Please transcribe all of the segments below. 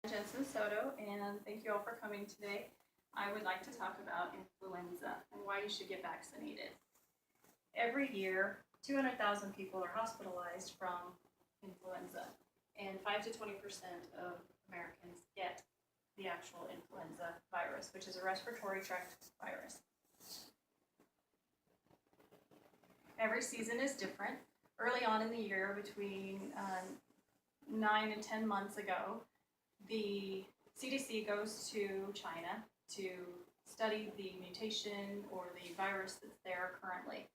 Jensen Soto, and thank you all for coming today. I would like to talk about influenza and why you should get vaccinated. Every year, 200,000 people are hospitalized from influenza, and 5 to 20% of Americans get the actual influenza virus, which is a respiratory tract virus. Every season is different. Early on in the year, between 9 and 10 months ago, the CDC goes to China to study the mutation or the virus that's there currently.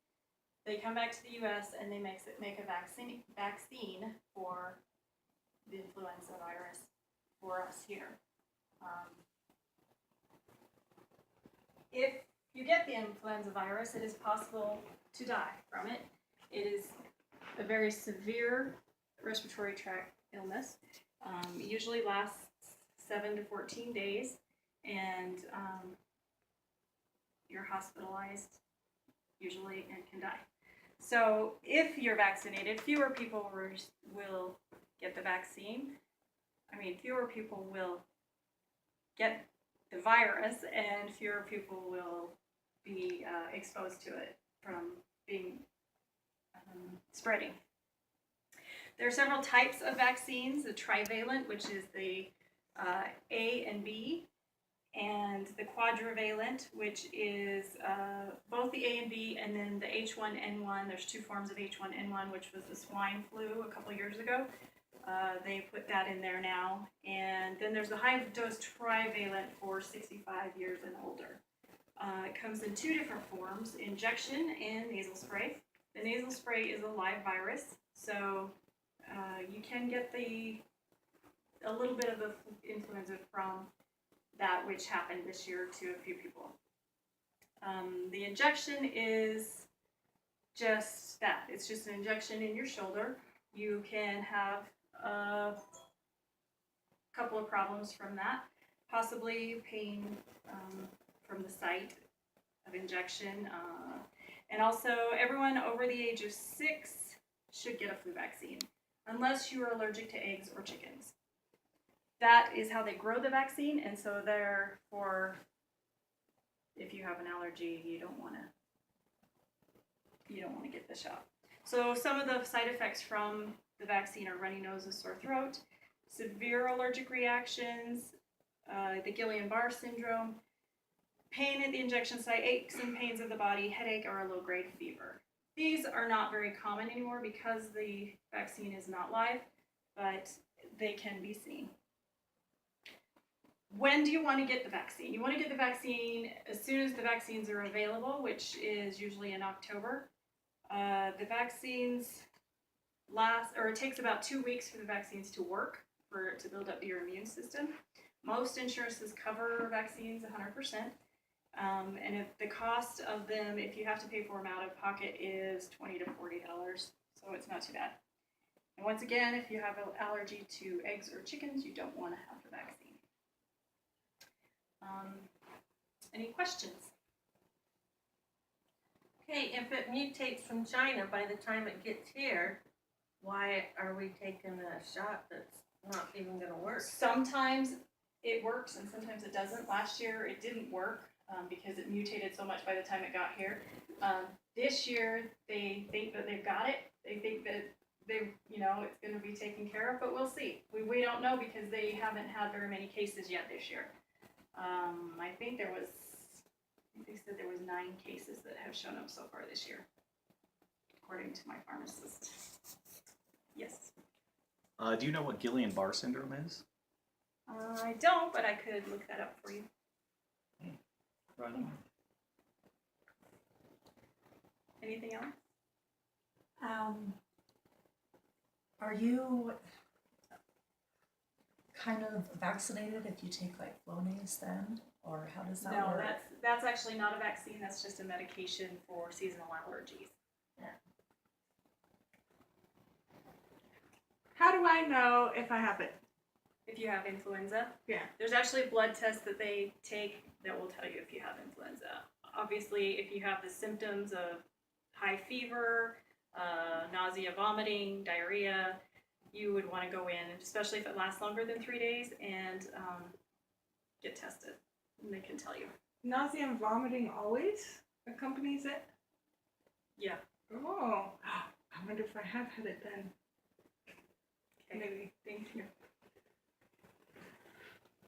They come back to the US and they make a vaccine for the influenza virus for us here. If you get the influenza virus, it is possible to die from it. It is a very severe respiratory tract illness. It usually lasts 7 to 14 days, and you're hospitalized usually and can die. So if you're vaccinated, fewer people will get the vaccine. Fewer people will get the virus, and fewer people will be exposed to it from being spreading. There are several types of vaccines: the trivalent, which is the A and B, and the quadrivalent, which is both the A and B, and then the H1N1. There's two forms of H1N1, which was the swine flu a couple years ago. They put that in there now. And then there's the high-dose trivalent for 65 years and older. It comes in two different forms: injection and nasal spray. The nasal spray is a live virus, so you can get a little bit of the influenza from that, which happened this year to a few people. The injection is just that. It's just an injection in your shoulder. You can have a couple of problems from that, possibly pain from the site of injection. And also, everyone over the age of 6 should get a flu vaccine, unless you are allergic to eggs or chickens. That is how they grow the vaccine, and so therefore, if you have an allergy, you don't want to get the shot. So some of the side effects from the vaccine are runny nose and sore throat, severe allergic reactions, the Guillain-Barré syndrome, pain at the injection site, aches and pains of the body, headache, or a low-grade fever. These are not very common anymore because the vaccine is not live, but they can be seen. When do you want to get the vaccine? You want to get the vaccine as soon as the vaccines are available, which is usually in October. The vaccines it takes about 2 weeks for the vaccines to work, to build up your immune system. Most insurances cover vaccines 100%. And if the cost of them, if you have to pay for them out of pocket, is $20 to $40, so it's not too bad. And once again, if you have an allergy to eggs or chickens, you don't want to have the vaccine. Any questions? Okay, if it mutates from China by the time it gets here, why are we taking a shot that's not even going to work? Sometimes it works and sometimes it doesn't. Last year it didn't work because it mutated so much by the time it got here. This year they think that they've got it. They think that it's going to be taken care of, but we'll see. We don't know because they haven't had very many cases yet this year. I think they said there was 9 cases that have shown up so far this year, according to my pharmacist. Yes. Do you know what Guillain-Barré syndrome is? I don't, but I could look that up for you. Right on. Anything else? Are you kind of vaccinated if you take like Flonase then, or how does that work? No, that's actually not a vaccine. That's just a medication for seasonal allergies. Yeah. How do I know if I have it? If you have influenza, Yeah. there's actually a blood test that they take that will tell you if you have influenza. Obviously, if you have the symptoms of high fever, nausea, vomiting, diarrhea, you would want to go in, especially if it lasts longer than 3 days, and get tested. And they can tell you. Nausea and vomiting always accompanies it? Yeah. Oh, I wonder if I have had it then.